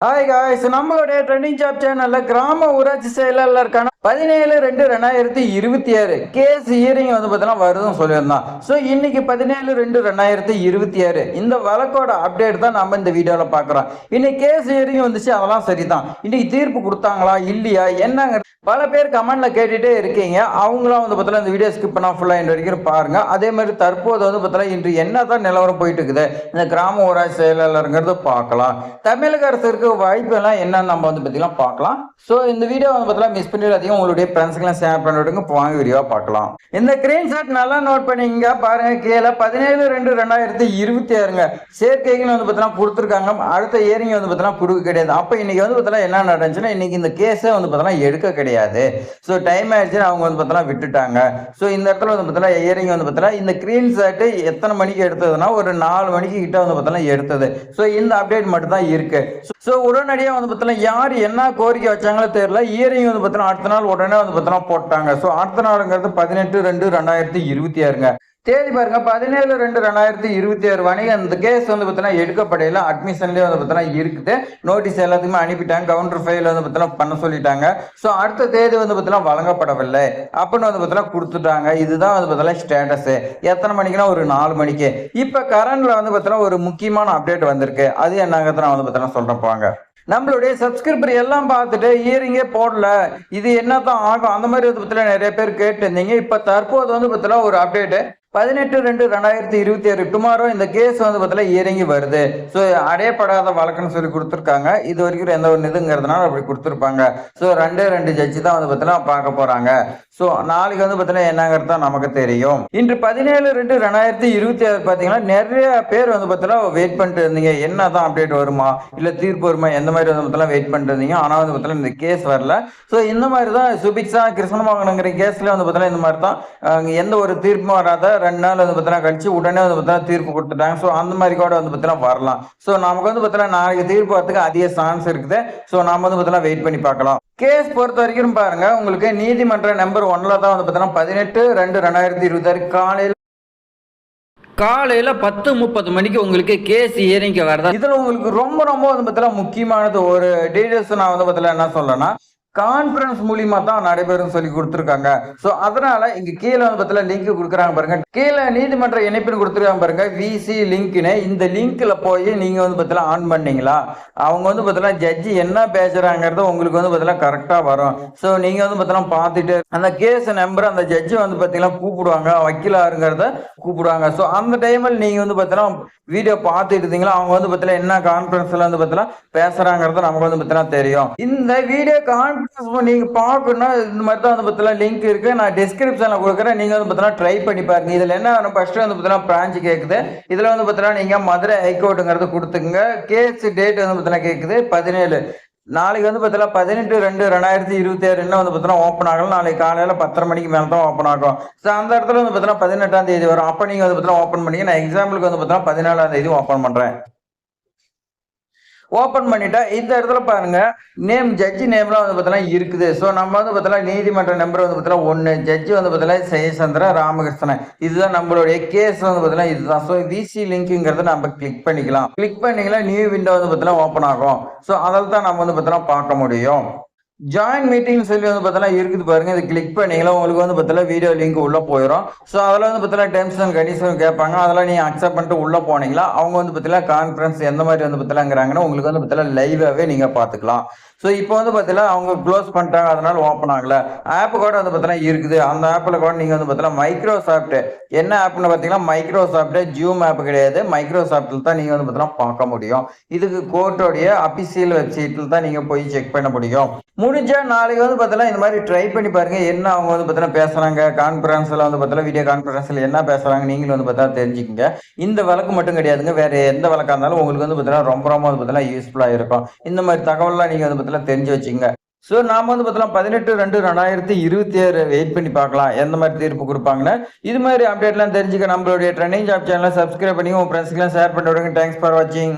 Hi guys, நம்மளுடைய trending job சேனல்ல கிராம ஊராட்சி செயலாளருக்கான 17/2/2026 கேஸ் ஹியரிங் வந்து பார்த்தீங்கன்னா வருதுன்னு சொல்லியிருந்தான். ஸோ இன்னைக்கு 17/2/2026 இந்த வழக்கோட அப்டேட் தான் நம்ம இந்த வீடியோவில் பார்க்குறோம். இன்னைக்கு கேஸ் ஹியரிங் வந்துச்சு, அதெல்லாம் சரிதான். இன்னைக்கு தீர்ப்பு கொடுத்தாங்களா இல்லையா என்னங்க பல பேர் கமெண்ட்ல கேட்டுட்டே இருக்கீங்க. அவங்களாம் வந்து பார்த்தீங்கன்னா இந்த வீடியோ ஸ்கிப் பண்ணா ஃபுல்லாக இந்த வரைக்கும் பாருங்க. அதே மாதிரி தற்போது வந்து பார்த்தீங்கன்னா இன்று என்னதான் நிலவரம் போயிட்டு இருக்குது இந்த கிராம ஊராட்சி செயலாளருங்கிறது பார்க்கலாம். தமிழக அரசுக்கு வாய்ப்பு எல்லாம் என்னன்னு நம்ம வந்து பார்த்தீங்கன்னா பார்க்கலாம். ஸோ இந்த வீடியோ வந்து பார்த்தீங்கன்னா மிஸ் பண்ணிடாதீங்க, உங்களுடைய ஃப்ரெண்ட்ஸ்க்கெல்லாம் ஷேர் பண்ணி விடுங்க. வாங்க வீடியோ பார்க்கலாம். இந்த ஸ்கிரீன்ஷாட் நல்லா நோட் பண்ணிங்க பாருங்க. கீழே 17/2/2026 சேர்க்கைகள் வந்து பார்த்தீங்கன்னா கொடுத்துருக்காங்க. அடுத்த ஏரிங்க வந்து பார்த்தீங்கன்னா கொடுக்க கிடையாது. அப்போ இன்னைக்கு வந்து பார்த்தீங்கன்னா என்ன நடந்துச்சுன்னா இன்னைக்கு இந்த கேஸே வந்து பார்த்தீங்கன்னா எடுக்க கிடையாது. ஸோ டைம் ஆயிடுச்சுன்னு அவங்க வந்து பார்த்தீங்கன்னா விட்டுட்டாங்க. ஸோ இந்த இடத்துல வந்து பார்த்தீங்கன்னா இயரிங் வந்து பார்த்தீங்கன்னா இந்த ஸ்கிரீன்ஷாட் எத்தனை மணிக்கு எடுத்ததுன்னா ஒரு 4 மணிக்கு கிட்ட வந்து பார்த்தீங்கன்னா எடுத்தது. ஸோ இந்த அப்டேட் மட்டும் தான் இருக்கு. ஸோ உடனடியாக வந்து பார்த்தீங்கன்னா யார் என்ன கோரிக்கை வச்சாங்களோ தெரியல, இயரிங் வந்து பார்த்தீங்கன்னா அடுத்த நாள் உடனே வந்து பார்த்தீங்கன்னா போட்டாங்க. ஸோ அடுத்த நாளுங்கிறது 18/2/2026 தேதி பாருங்க. 17/2/2026 வணிகம் அந்த கேஸ் வந்து பார்த்தீங்கன்னா எடுக்கப்படையில அட்மிஷன்லேயே வந்து பார்த்தீங்கன்னா இருக்குது. நோட்டீஸ் எல்லாத்தையுமே அனுப்பிட்டாங்க. கவுண்டர் ஃபைல் வந்து பார்த்தீங்கன்னா பண்ண சொல்லிட்டாங்க. ஸோ அடுத்த தேதி வந்து பார்த்தீங்கன்னா வழங்கப்படவில்லை அப்படின்னு வந்து பார்த்தீங்கன்னா கொடுத்துட்டாங்க. இதுதான் வந்து பார்த்தீங்கன்னா ஸ்டேட்டஸ். எத்தனை மணிக்குன்னா ஒரு 4 மணிக்கு. இப்போ கரண்ட்ல வந்து பார்த்தீங்கன்னா ஒரு முக்கியமான அப்டேட் வந்திருக்கு. அது என்னங்கிறத நான் வந்து பார்த்தீங்கன்னா சொல்றேன் பாங்க. நம்மளுடைய சப்ஸ்கிரைபர் எல்லாம் பார்த்துட்டு இயரிங்கே போடல, இது என்னதான் ஆகும் அந்த மாதிரி வந்து பார்த்தீங்கன்னா நிறைய பேர் கேட்டு இருந்தீங்க. இப்போ தற்போது வந்து பார்த்தீங்கன்னா ஒரு அப்டேட் 18/2/2026 டுமாரோ இந்த கேஸ் வந்து பார்த்தீங்கன்னா இறங்கி வருது. ஸோ அடையப்படாத வழக்குன்னு சொல்லி கொடுத்துருக்காங்க. இது வரைக்கும் எந்த ஒரு இதுங்கிறதுனால அப்படி கொடுத்துருப்பாங்க. ஸோ 2 ஜட்ஜி தான் வந்து பார்த்தீங்கன்னா பார்க்க போறாங்க. ஸோ நாளைக்கு வந்து பார்த்தீங்கன்னா என்னங்கிறது தான் நமக்கு தெரியும். இன்று 17/2/2026 பார்த்தீங்கன்னா நிறைய பேர் வந்து பார்த்தீங்கன்னா வெயிட் பண்ணிட்டு இருந்தீங்க. என்னதான் அப்டேட் வருமா இல்லை தீர்ப்பு வருமா எந்த மாதிரி வந்து பார்த்தீங்கன்னா வெயிட் பண்ணிட்டு இருந்தீங்க. ஆனால் வந்து பார்த்தீங்கன்னா இந்த கேஸ் வரல. ஸோ இந்த மாதிரி தான் சுபிக்ஷா கிருஷ்ணமோகனுங்கிற கேஸ்ல வந்து பார்த்தீங்கன்னா இந்த மாதிரி தான் எந்த ஒரு தீர்ப்பும் வராத 2 நாள் வந்து பார்த்தீங்கன்னா கழிச்சு உடனே வந்து பார்த்தீங்கன்னா தீர்ப்பு கொடுத்துட்டாங்க. ஸோ அந்த மாதிரி கூட வந்து பார்த்தீங்கன்னா வரலாம். ஸோ நமக்கு வந்து பார்த்தீங்கன்னா நாளைக்கு தீர்ப்பு வரதுக்கு அதிக சான்ஸ் இருக்குது. ஸோ நாம வந்து பார்த்தீங்கன்னா வெயிட் பண்ணி பார்க்கலாம். கேஸ் பொறுத்த வரைக்கும் பாருங்க, உங்களுக்கு நீதிமன்ற நம்பர் 1ல தான் வந்து பார்த்தீங்கன்னா 18/2/2026 காலையில் 10:30 மணிக்கு உங்களுக்கு கேஸ் ஹியரிங்க்கு வருதா. இதில் உங்களுக்கு ரொம்ப வந்து பார்த்தீங்கன்னா முக்கியமானது ஒரு டீடைல்ஸ் நான் வந்து பார்த்தீங்கன்னா என்ன சொல்றேன்னா கான்ஃபரன்ஸ் மூலியமா தான் நடைபெறும் சொல்லி கொடுத்துருக்காங்க. ஸோ அதனால இங்க கீழே வந்து பார்த்தீங்கன்னா லிங்க் கொடுக்குறாங்க பாருங்க. கீழே நீதிமன்ற இணைப்புன்னு கொடுத்துருக்காங்க பாருங்க, விசி லிங்க்னு. இந்த லிங்க்ல போய் நீங்க வந்து பார்த்தீங்கன்னா ஆன் பண்ணீங்களா அவங்க வந்து பார்த்தீங்கன்னா ஜட்ஜி என்ன பேசுறாங்கிறது உங்களுக்கு வந்து பார்த்தீங்கன்னா கரெக்டா வரும். ஸோ நீங்க வந்து பார்த்தீங்கன்னா பார்த்துட்டு அந்த கேஸ் நம்பர் அந்த ஜட்ஜி வந்து பார்த்தீங்கன்னா கூப்பிடுவாங்க, வக்கீலாருங்கிறத கூப்பிடுவாங்க. ஸோ அந்த டைமில் நீங்க வந்து பார்த்தீங்கன்னா வீடியோ பார்த்துட்டு இருந்தீங்களா அவங்க வந்து பார்த்தீங்கன்னா என்ன கான்ஃபரன்ஸ்ல வந்து பார்த்தீங்கன்னா பேசுறாங்கிறது நமக்கு வந்து பார்த்தீங்கன்னா தெரியும். இந்த வீடியோ நீங்க பார்க்கணும்னா இந்த மாதிரி தான் வந்து பார்த்தீங்கன்னா லிங்க் இருக்கு, நான் டிஸ்கிரிப்ஷன்ல கொடுக்குறேன். நீங்க வந்து பார்த்தீங்கன்னா ட்ரை பண்ணி பாருங்க. இதுல என்ன ஃபர்ஸ்ட் வந்து பார்த்தீங்கன்னா பிரான்ச் கேக்குது. இதுல வந்து பார்த்தீங்கன்னா நீங்க மதுரை ஹைகோர்ட்டுங்கிறது கொடுத்துங்க. கேஸ் டேட் வந்து பார்த்தீங்கன்னா கேக்குது 17. நாளைக்கு வந்து பார்த்தீங்கன்னா 18/2/2026 இன்னும் வந்து பார்த்தீங்கன்னா ஓப்பன் ஆகலாம். நாளைக்கு காலையில் 10:30 மணிக்கு மேலே தான் ஓப்பன் ஆகும். ஸோ அந்த இடத்துல வந்து பார்த்தீங்கன்னா 18ஆம் தேதி வரும். அப்போ நீங்கள் வந்து பார்த்தீங்கன்னா ஓப்பன் பண்ணி நான் எக்ஸாம்பிளுக்கு வந்து பார்த்தீங்கன்னா 14ஆம் தேதி ஓப்பன் பண்ணுறேன். ஓப்பன் பண்ணிட்டா இந்த இடத்துல பாருங்க நேம் ஜட்ஜி நேம்லாம் வந்து பார்த்தீங்கன்னா இருக்குது. ஸோ நம்ம வந்து பார்த்தீங்கன்னா நீதிமன்ற நம்பர் வந்து பார்த்தீங்கன்னா 1, ஜட்ஜி வந்து பார்த்தீங்கன்னா ஜெயசந்திர ராமகிருஷ்ணன். இதுதான் நம்மளுடைய கேஸ் வந்து பார்த்தீங்கன்னா இதுதான். ஸோ விசி லிங்க்குங்கிறத நம்ம கிளிக் பண்ணிக்கலாம். கிளிக் பண்ணிக்கலாம், நியூ விண்டோ வந்து பார்த்தீங்கன்னா ஓப்பன் ஆகும். ஸோ அதில் தான் நம்ம வந்து பார்த்தீங்கன்னா பார்க்க முடியும். ஜாயின் மீட்டிங் சொல்லி வந்து பார்த்தீங்கன்னா இருக்குது பாருங்க. இது கிளிக் பண்ணீங்களா உங்களுக்கு வந்து பார்த்தீங்கன்னா வீடியோ லிங்க் உள்ள போயிடும். ஸோ அதில் வந்து பார்த்தீங்கன்னா டெர்ம்ஸ் அண்ட் கண்டிஷன் கேட்பாங்க. அதெல்லாம் நீங்கள் அக்செப்ட் பண்ணிட்டு உள்ள போனீங்களா அவங்க வந்து பார்த்தீங்கன்னா கான்ஃபரன்ஸ் எந்த மாதிரி வந்து பார்த்தீங்கன்னாங்கன்னா உங்களுக்கு வந்து பார்த்தீங்கன்னா லைவாகவே நீங்கள் பார்த்துக்கலாம். ஸோ இப்போ வந்து பார்த்தீங்கன்னா அவங்க க்ளோஸ் பண்ணிட்டாங்க, அதனால ஓப்பன் ஆகல. ஆப் கூட வந்து பார்த்தீங்கன்னா இருக்குது. அந்த ஆப்பில் கூட நீங்கள் வந்து பார்த்தீங்கன்னா மைக்ரோசாஃப்ட் என்ன ஆப்னு பார்த்தீங்கன்னா மைக்ரோசாஃப்ட் ஜூம் ஆப் கிடையாது, மைக்ரோசாஃப்டில் தான் நீங்கள் வந்து பார்த்தீங்கன்னா பார்க்க முடியும். இதுக்கு கோர்ட்டோடைய அபிஷியல் வெப்சைட்டில் தான் நீங்கள் போய் செக் பண்ண முடியும். முடிஞ்சா நாளைக்கு வந்து பார்த்தீங்கன்னா இந்த மாதிரி ட்ரை பண்ணி பாருங்க. என்ன அவங்க வந்து பார்த்தீங்கன்னா பேசுறாங்க கான்ஃபரன்ஸ்ல வந்து பார்த்தீங்கன்னா வீடியோ கான்ஃபரன்ஸ்ல என்ன பேசுறாங்க நீங்களும் வந்து பார்த்தா தெரிஞ்சுக்கங்க. இந்த வழக்கு மட்டும் கிடையாதுங்க, வேற எந்த வழக்கா இருந்தாலும் உங்களுக்கு வந்து பார்த்தீங்கன்னா ரொம்ப வந்து பார்த்தீங்கன்னா யூஸ்ஃபுல்லா இருக்கும். இந்த மாதிரி தகவல்லாம் நீங்க வந்து பார்த்தீங்கன்னா தெரிஞ்சு வச்சுங்க. ஸோ நாம வந்து பார்த்தீங்கன்னா 18/2/2026 வெயிட் பண்ணி பார்க்கலாம் எந்த மாதிரி தீர்ப்பு கொடுப்பாங்கன்னு. இது மாதிரி அப்டேட்லாம் தெரிஞ்சுக்க நம்மளுடைய ட்ரெண்டிங் ஜாப் சேனலை சப்ஸ்கிரைப் பண்ணி உங்க ஃப்ரெண்ட்ஸ்க்குலாம் ஷேர் பண்ணி விடுங்க. தேங்க்ஸ் ஃபார் வாட்சிங்.